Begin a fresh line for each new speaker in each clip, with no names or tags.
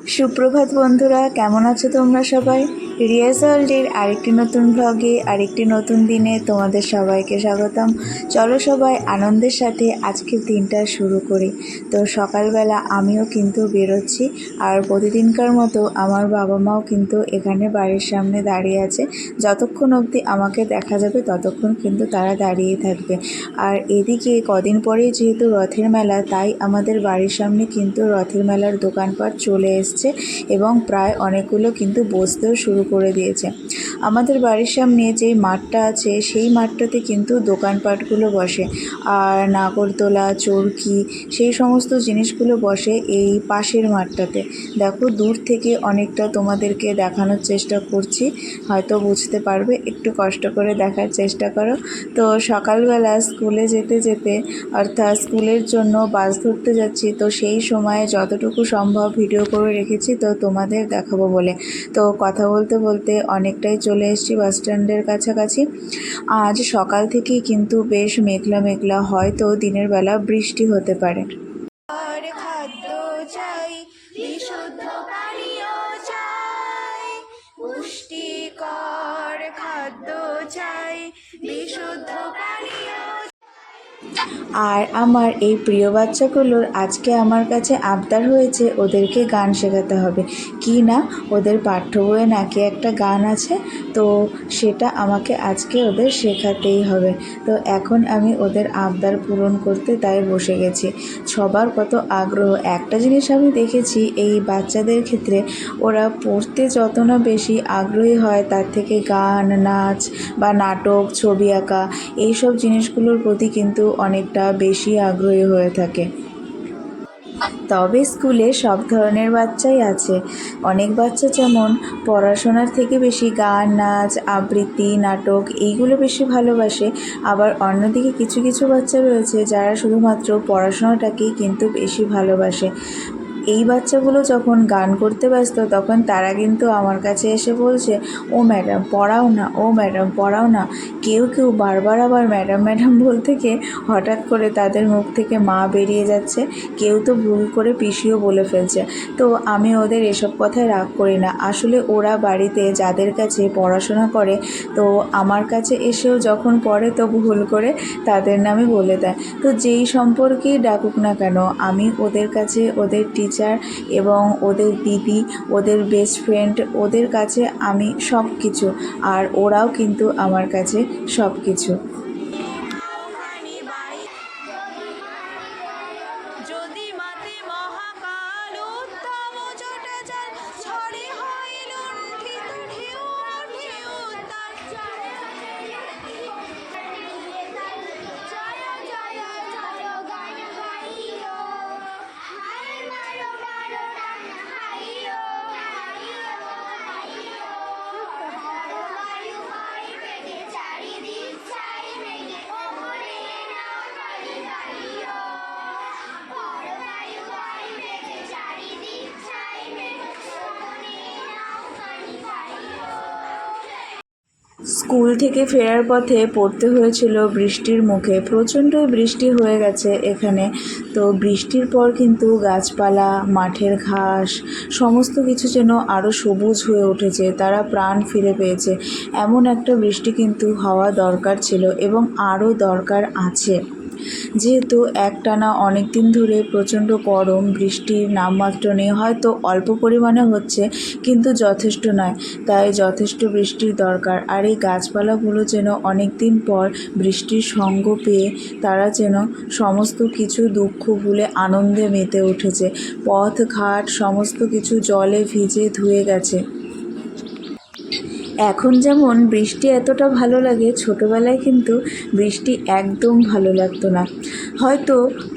সুপ্রভাত বন্ধুরা, কেমন আছো তোমরা সবাই? রিয়াজ ওয়ার্ল্ডের আরেকটি নতুন ব্লগে আরেকটি নতুন দিনে তোমাদের সবাইকে স্বাগতম। চলো সবাই আনন্দের সাথে আজকের দিনটা শুরু করি। তো সকালবেলা আমিও কিন্তু বেরোচ্ছি, আর প্রতিদিনকার মতো আমার বাবা মাও কিন্তু এখানে বাড়ির সামনে দাঁড়িয়ে আছে। যতক্ষণ অবধি আমাকে দেখা যাবে ততক্ষণ কিন্তু তারা দাঁড়িয়ে থাকবে। আর এদিকে কদিন পরেই যেহেতু রথের মেলা, তাই আমাদের বাড়ির সামনে কিন্তু রথের মেলার দোকানপাট চলে এসছে এবং প্রায় অনেকগুলো কিন্তু বসতেও শুরু করে দিয়েছে। আমাদের বাড়ির সামনে যেই মাঠটা আছে সেই মাঠটাতে কিন্তু দোকানপাটগুলো বসে, আর নাগরদোলা, চরকি, সেই সমস্ত জিনিসগুলো বসে এই পাশের মাঠটাতে। দেখো, দূর থেকে অনেকটা তোমাদেরকে দেখানোর চেষ্টা করছি, হয়তো বুঝতে পারবে, একটু কষ্ট করে দেখার চেষ্টা করো। তো সকালবেলা স্কুলে যেতে যেতে, অর্থাৎ স্কুলের জন্য বাস ধরতে যাচ্ছি, তো সেই সময়ে যতটুকু সম্ভব ভিডিও করে রেখেছি তো তোমাদের দেখাবো বলে। তো কথা বলতে বলতে অনেকটাই চলে এসেছি বাস স্ট্যান্ডের কাছাকাছি। আজ সকাল থেকেই কিন্তু বেশ মেঘলা মেঘলা, হয়তো দিনের বেলা বৃষ্টি হতে পারে। খাদ্য চাই, বিশুদ্ধ পানীয় চাই, পুষ্টিকর খাদ্য চাই, বিশুদ্ধ পানীয়। আর আমার এই প্রিয় বাচ্চাগুলোর আজকে আমার কাছে আবদার হয়েছে ওদেরকে গান শেখাতে হবে। কি না, ওদের পাঠ্য বইয়ে নাকি একটা গান আছে, তো সেটা আমাকে আজকে ওদের শেখাতেই হবে। তো এখন আমি ওদের আবদার পূরণ করতে তাই বসে গেছি। সবার কত আগ্রহ! একটা জিনিস আমি দেখেছি এই বাচ্চাদের ক্ষেত্রে, ওরা পড়তে যত না বেশি আগ্রহী হয়, তার থেকে গান, নাচ বা নাটক, ছবি আঁকা, এইসব জিনিসগুলোর প্রতি কিন্তু অনেকটা বেশি আগ্রহী হয়ে থাকে। তবে স্কুলে সব ধরনের বাচ্চাই আছে। অনেক বাচ্চা যেমন পড়াশোনার থেকে বেশি গান, নাচ, আবৃত্তি, নাটক এইগুলো বেশি ভালোবাসে, আবার অন্যদিকে কিছু কিছু বাচ্চা রয়েছে যারা শুধুমাত্র পড়াশোনাটাকেই কিন্তু বেশি ভালোবাসে। এই বাচ্চাগুলো যখন গান করতে ব্যস্ত, তখন তারা কিন্তু আমার কাছে এসে বলছে, ও ম্যাডাম পড়াও না, ও ম্যাডাম পড়াও না। কেউ কেউ বারবার আবার ম্যাডাম ম্যাডাম বলতে গিয়ে হঠাৎ করে তাদের মুখ থেকে মা বেরিয়ে যাচ্ছে, কেউ তো ভুল করে পিসিও বলে ফেলছে। তো আমি ওদের এসব কথায় রাগ করি না। আসলে ওরা বাড়িতে যাদের কাছে পড়াশোনা করে, তো আমার কাছে এসেও যখন পড়ে তো ভুল করে তাদের নামে বলে দেয়। তো যেই সম্পর্কেই ডাকুক না কেন, আমি ওদের কাছে ওদের টিচার এবং ওদের দিদি, ওদের বেস্ট ফ্রেন্ড, ওদের কাছে আমি সব কিছু, আর ওরাও কিন্তু আমার কাছে সব কিছু। স্কুল থেকে ফেরার পথে পড়তে হয়েছিল বৃষ্টির মুখে। প্রচণ্ড বৃষ্টি হয়ে গেছে এখানে। তো বৃষ্টির পর কিন্তু গাছপালা, মাঠের ঘাস, সমস্ত কিছু যেন আরও সবুজ হয়ে উঠেছে, তারা প্রাণ ফিরে পেয়েছে। এমন একটা বৃষ্টি কিন্তু হওয়া দরকার ছিল এবং আরও দরকার আছে। যেহেতু একটানা অনেক দিন ধরে প্রচণ্ড গরম, বৃষ্টির নামমাত্র নেই, হয়তো অল্প পরিমাণে হচ্ছে কিন্তু যথেষ্ট নয়, তাই যথেষ্ট বৃষ্টির দরকার। আর এই গাছপালাগুলো যেন অনেক দিন পর বৃষ্টির সঙ্গ পেয়ে তারা যেন সমস্ত কিছু দুঃখ ভুলে আনন্দে মেতে উঠেছে। পথ ঘাট সমস্ত কিছু জলে ভিজে ধুয়ে গেছে। এখন যেমন বৃষ্টি এতটা ভালো লাগে, ছোটোবেলায় কিন্তু বৃষ্টি একদম ভালো লাগতো না। হয়তো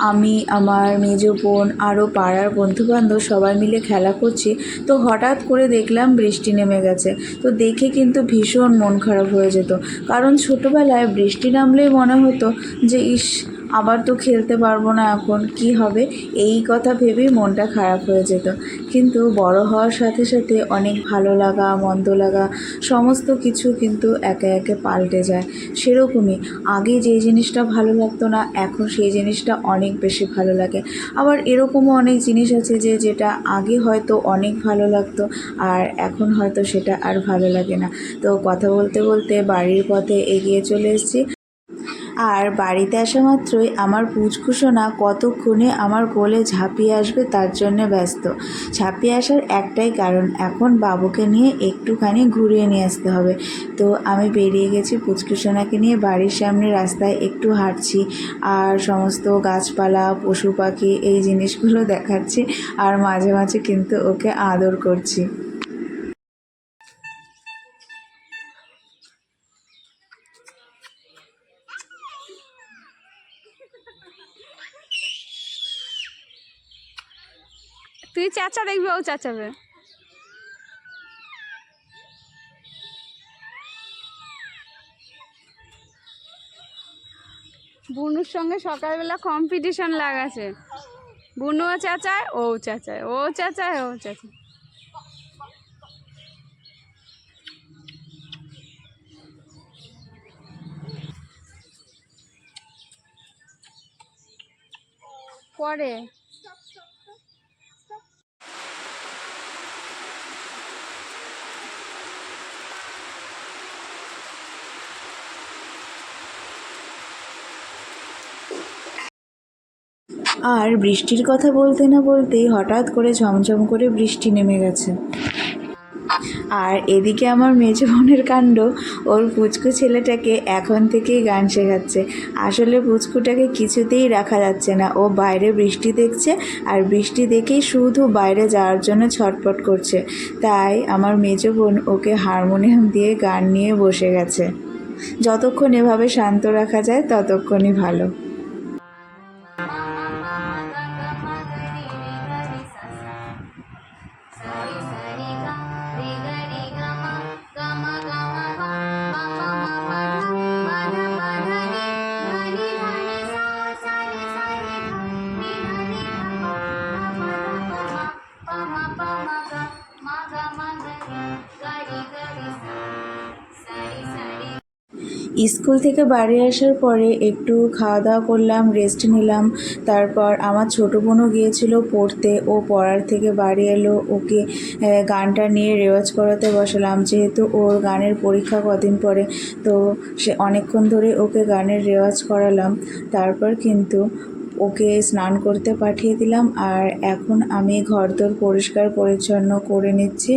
আমি, আমার মেজো বোন, আরও পাড়ার বন্ধুবান্ধব সবাই মিলে খেলা করছি, তো হঠাৎ করে দেখলাম বৃষ্টি নেমে গেছে। তো দেখে কিন্তু ভীষণ মন খারাপ হয়ে যেত, কারণ ছোটোবেলায় বৃষ্টি নামলেই মনে হতো যে ইস, আবার তো খেলতে পারবো না, এখন কি হবে এই কথা ভেবেই মনটা খারাপ হয়ে যেত। কিন্তু বড় হওয়ার সাথে সাথে অনেক ভালো লাগা মন্দ লাগা সমস্ত কিছু কিন্তু একে একে পাল্টে যায়। সেরকমই আগে যেই জিনিসটা ভালো লাগতো না, এখন সেই জিনিসটা অনেক বেশি ভালো লাগে। আবার এরকমও অনেক জিনিস আছে যেটা আগে হয়তো অনেক ভালো লাগতো আর এখন হয়তো সেটা আর ভালো লাগে না। তো কথা বলতে বলতে বাড়ির পথে এগিয়ে চলে এসেছি। আর বাড়িতে আসা মাত্রই আমার পুচকুসোনা কতক্ষণে আমার কোলে ঝাঁপিয়ে আসবে তার জন্য ব্যস্ত। ঝাঁপিয়ে আসার একটাই কারণ, এখন বাবুকে নিয়ে একটুখানি ঘুরিয়ে নিয়ে আসতে হবে। তো আমি বেরিয়ে গেছি পুচকুসোনাকে নিয়ে, বাড়ির সামনে রাস্তায় একটু হাঁটছি আর সমস্ত গাছপালা পশু পাখি এই জিনিসগুলো দেখাচ্ছি আর মাঝে মাঝে কিন্তু ওকে আদর করছি।
তুই চাচা দেখবি, ও চাচাবে। বুনুর সঙ্গে সকালবেলা কম্পিটিশন লাগাছে, বুনুও চাচায় ও চাচায়, ও চাচায় ও চাচায়। পরে
আর বৃষ্টির কথা বলতে না বলতেই হঠাৎ করে ঝমঝম করে বৃষ্টি নেমে গেছে। আর এদিকে আমার মেজো বোনের কাণ্ড, ওর পুচকু ছেলেটাকে এখন থেকেই গান শেখাচ্ছে। আসলে পুচকুটাকে কিছুতেই রাখা যাচ্ছে না, ও বাইরে বৃষ্টি দেখছে আর বৃষ্টি দেখেই শুধু বাইরে যাওয়ার জন্য ছটফট করছে। তাই আমার মেজো বোন ওকে হারমোনিয়াম দিয়ে গান নিয়ে বসে গেছে। যতক্ষণ এভাবে শান্ত রাখা যায় ততক্ষণই ভালো। স্কুল থেকে বাড়ি আসার পরে একটু খাওয়া দাওয়া করলাম, রেস্ট নিলাম। তারপর আমার ছোটো বোনও গিয়েছিল পড়তে, ও পড়ার থেকে বাড়ি এলো, ওকে গানটা নিয়ে রেওয়াজ করাতে বসালাম। যেহেতু ওর গানের পরীক্ষা কদিন পরে, তো সে অনেকক্ষণ ধরে ওকে গানের রেওয়াজ করালাম। তারপর কিন্তু ওকে স্নান করতে পাঠিয়ে দিলাম। আর এখন আমি ঘরদোর পরিষ্কার পরিচ্ছন্ন করে নিচ্ছি।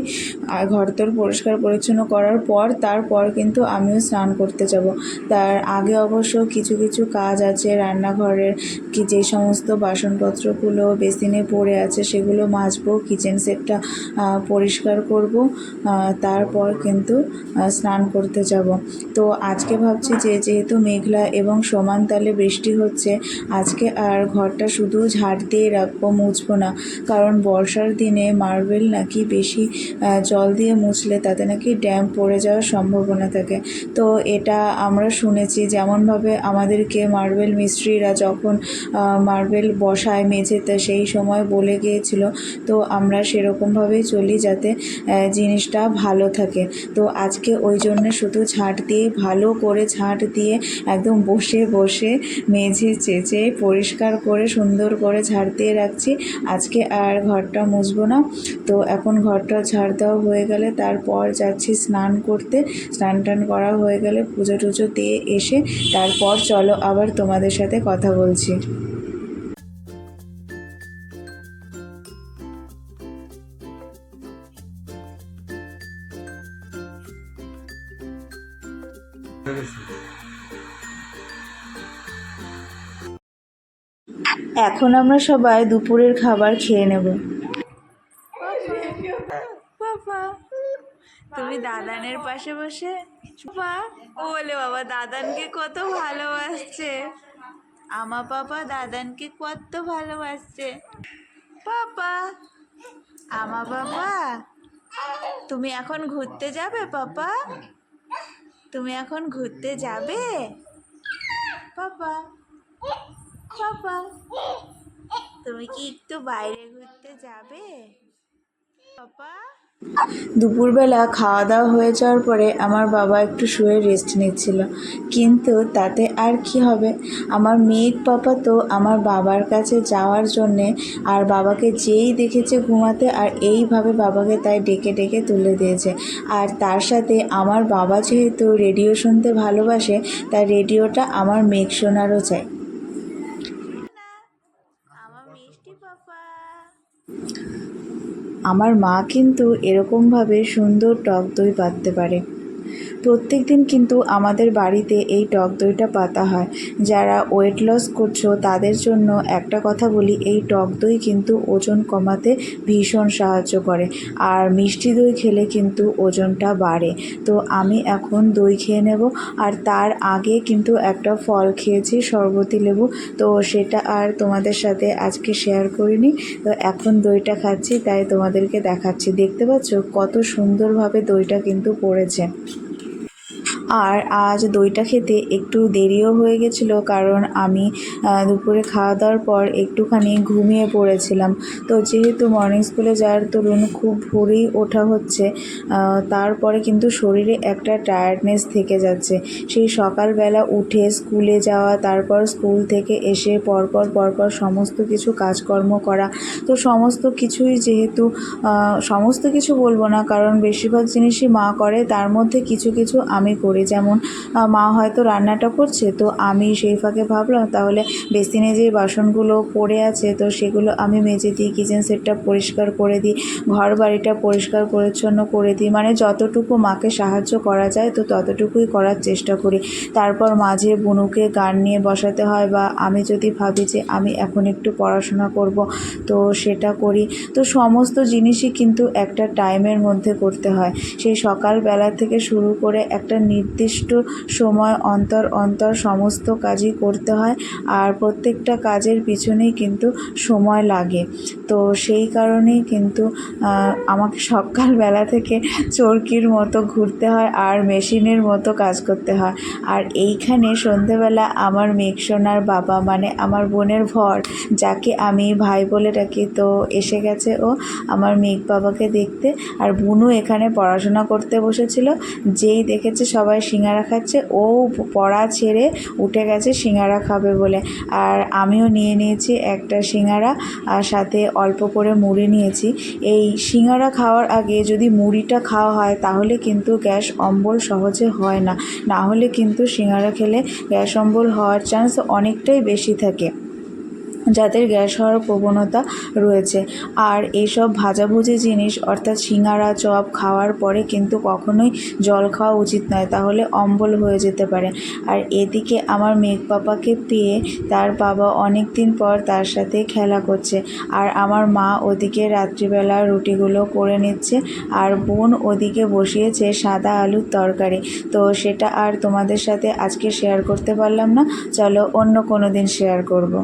আর ঘরদোর পরিষ্কার পরিচ্ছন্ন করার পর তারপর কিন্তু আমিও স্নান করতে যাব। তার আগে অবশ্য কিছু কিছু কাজ আছে রান্নাঘরের, কি যে সমস্ত বাসনপত্রগুলো বেসিনে পড়ে আছে সেগুলো মাজবো, কিচেন সেটটা পরিষ্কার করব, তারপর কিন্তু স্নান করতে যাব। তো আজকে ভাবছি যেহেতু মেঘলা এবং সমান তালে বৃষ্টি হচ্ছে, আজকে আর ঘরটা শুধু ঝাড় দিয়ে রাখবো, মুছবো না। কারণ বর্ষার দিনে মার্বেল নাকি বেশি জল দিয়ে মুছলে তাতে নাকি ড্যাম্প পড়ে যাওয়ার সম্ভাবনা থাকে। তো এটা আমরা শুনেছি, যেমনভাবে আমাদেরকে মার্বেল মিস্ত্রিরা যখন মার্বেল বসায় মেঝেতে সেই সময় বলে গিয়েছিল, তো আমরা সেরকমভাবেই চলি যাতে জিনিসটা ভালো থাকে। তো আজকে ওই জন্যে শুধু ঝাঁট দিয়ে ভালো করে ঝাঁট দিয়ে একদম বসে বসে মেঝে চেঁচে পরিষ্কার করে সুন্দর করে ঝাড় দিয়ে রাখছি। আজকে আর ঘরটা মুছবো না। তো এখন ঘরটা ঝাড় দেওয়া হয়ে গেলে তারপর যাচ্ছি স্নান করতে। স্নান টান করা হয়ে গেলে পুজো টুজো দিয়ে এসে তারপর চলো আবার তোমাদের সাথে কথা বলছি। এখন আমরা সবাই দুপুরের খাবার খেয়ে নেব। বাবা, তুমি দাদানের পাশে বসে, বাবা বলে, বাবা দাদানকে কত ভালোবাসছে, আমার পাপা দাদানকে কত ভালোবাসছে। পাপা, আমার বাবা, তুমি এখন ঘুরতে যাবে পাপা? তুমি এখন ঘুরতে যাবে পাপা? পাপা, তুমি কি একটু বাইরে ঘুরতে যাবে পাপা? দুপুরবেলা খাওয়া দাওয়া হয়ে যাওয়ার পরে আমার বাবা একটু শুয়ে রেস্ট নিচ্ছিল, কিন্তু তাতে আর কি হবে, আমার মেঘ পাপা তো আমার বাবার কাছে যাওয়ার জন্যে, আর বাবাকে যেই দেখেছে ঘুমাতে আর এইভাবে বাবাকে তাই ডেকে ডেকে তুলে দিয়েছে। আর তার সাথে আমার বাবা যেহেতু রেডিও শুনতে ভালোবাসে, তার রেডিওটা আমার মেঘ শোনারও চাই। আমার মিষ্টি পাপা, আমার মা কিন্তু এরকমভাবে সুন্দর টক দই পাততে পারে। প্রত্যেক দিন কিন্তু আমাদের বাড়িতে এই টক দইটা পাতা হয়। যারা ওয়েট লস করছো তাদের জন্য একটা কথা বলি, এই টক দই কিন্তু ওজন কমাতে ভীষণ সাহায্য করে, আর মিষ্টি দই খেলে কিন্তু ওজনটা বাড়ে। তো আমি এখন দই খেয়ে নেব, আর তার আগে কিন্তু একটা ফল খেয়েছি, শরবতি লেবু, তো সেটা আর তোমাদের সাথে আজকে শেয়ার করিনি। তো এখন দইটা খাচ্ছি, তাই তোমাদেরকে দেখাচ্ছি। দেখতে পাচ্ছ কত সুন্দরভাবে দইটা কিন্তু পড়েছে। আর আজ দইটা খেতে একটু দেরিও হয়ে গেছিলো, কারণ আমি দুপুরে খাওয়া দাওয়ার পর একটুখানি ঘুমিয়ে পড়েছিলাম। তো যেহেতু মর্নিং স্কুলে যাওয়ার দরুন খুব ভোরেই ওঠা হচ্ছে, তারপরে কিন্তু শরীরে একটা টায়ার্ডনেস থেকে যাচ্ছে। সেই সকালবেলা উঠে স্কুলে যাওয়া, তারপর স্কুল থেকে এসে পরপর সমস্ত কিছু কাজকর্ম করা, তো সমস্ত কিছুই যেহেতু সমস্ত কিছু বলবো না, কারণ বেশিরভাগ জিনিসই মা করে, তার মধ্যে কিছু কিছু আমি করি। যেমন মা হয়তো রান্নাটা করছে, তো আমি সেই ফাঁকে ভাবলাম তাহলে বেসিনে যে বাসনগুলো পড়ে আছে তো সেগুলো আমি মেজে দিই, কিচেন সেটটা পরিষ্কার করে দিই, ঘর বাড়িটা পরিষ্কার পরিচ্ছন্ন করে দিই, মানে যতটুকু মাকে সাহায্য করা যায় তো ততটুকুই করার চেষ্টা করি। তারপর মাঝে বুনুকে গান নিয়ে বসাতে হয়, বা আমি যদি ভাবি যে আমি এখন একটু পড়াশোনা করব তো সেটা করি। তো সমস্ত জিনিসই কিন্তু একটা টাইমের মধ্যে করতে হয়। সেই সকালবেলা থেকে শুরু করে একটা নির্দিষ্ট সময় অন্তর অন্তর সমস্ত কাজই করতে হয়, আর প্রত্যেকটা কাজের পিছনেই কিন্তু সময় লাগে। তো সেই কারণেই কিন্তু আমাকে সকালবেলা থেকে চরকির মতো ঘুরতে হয় আর মেশিনের মতো কাজ করতে হয়। আর এইখানে সন্ধেবেলা আমার মেঘসোনার বাবা, মানে আমার বোনের ভর, যাকে আমি ভাই বলে ডাকি, তো এসে গেছে ও আমার মেঘ বাবাকে দেখতে। আর বুনু এখানে পড়াশোনা করতে বসেছিল, যেই দেখেছে সবাই সিঙ্গারা খাচ্ছে, ও পড়া ছেড়ে উঠে গেছে সিঙ্গারা খাবে বলে। আর আমিও নিয়ে নিয়েছি একটা সিঙ্গারা, আর সাথে অল্প করে মুড়ি নিয়েছি। এই সিঙ্গারা খাওয়ার আগে যদি মুড়িটা খাওয়া হয় তাহলে কিন্তু গ্যাস অম্বল সহজে হয় না, না হলে কিন্তু সিঙ্গারা খেলে গ্যাস অম্বল হওয়ার চান্স অনেকটাই বেশি থাকে, যাদের গ্যাস হওয়ার প্রবণতা রয়েছে। আর এইসব ভাজাভুজি জিনিস অর্থাৎ সিঙ্গারা চপ খাওয়ার পরে কিন্তু কখনোই জল খাওয়া উচিত নয়, তাহলে অম্বল হয়ে যেতে পারে। আর এদিকে আমার মেঘ পাপাকে পেয়ে তার বাবা অনেক দিন পর তার সাথে খেলা করছে, আর আমার মা ওদিকে রাত্রিবেলা রুটিগুলো করে নিচ্ছে, আর বোন ওদিকে বসিয়েছে সাদা আলুর তরকারি। তো সেটা আর তোমাদের সাথে আজকে শেয়ার করতে পারলাম না, চলো অন্য কোনো দিন শেয়ার করব।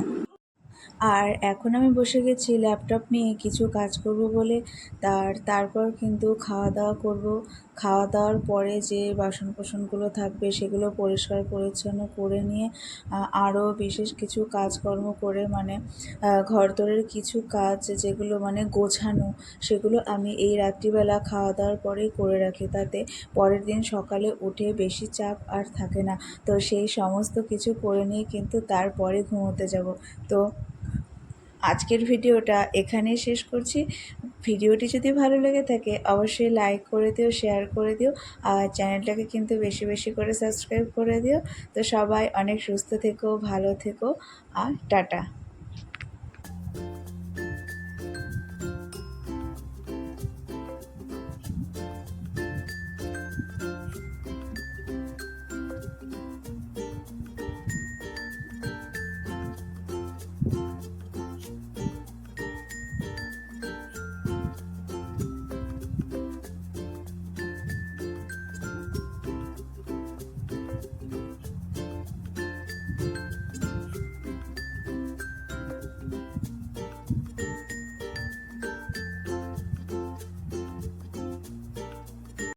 আর এখন আমি বসে গেছি ল্যাপটপ নিয়ে কিছু কাজ করব বলে। তারপর কিন্তু খাওয়া দাওয়া করব। খাওয়া দাওয়ার পরে যে বাসন কোসনগুলো থাকবে সেগুলো পরিষ্কার পরিচ্ছন্ন করে নিয়ে আরও বিশেষ কিছু কাজকর্ম করে, মানে ঘরদোরের কিছু কাজ যেগুলো মানে গোছানো, সেগুলো আমি এই রাত্রিবেলা খাওয়া দাওয়ার পরেই করে রাখি, তাতে পরের দিন সকালে উঠে বেশি চাপ আর থাকে না। তো সেই সমস্ত কিছু করে নিয়ে কিন্তু তারপরে ঘুমোতে যাব। তো আজকের ভিডিওটা এখানেই শেষ করছি। ভিডিওটি যদি ভালো লেগে থাকে অবশ্যই লাইক করে দিও, শেয়ার করে দিও, আর চ্যানেলটাকে কিন্তু বেশি বেশি করে সাবস্ক্রাইব করে দিও। তো সবাই অনেক সুস্থ থেকো, ভালো থেকো, আর টাটা।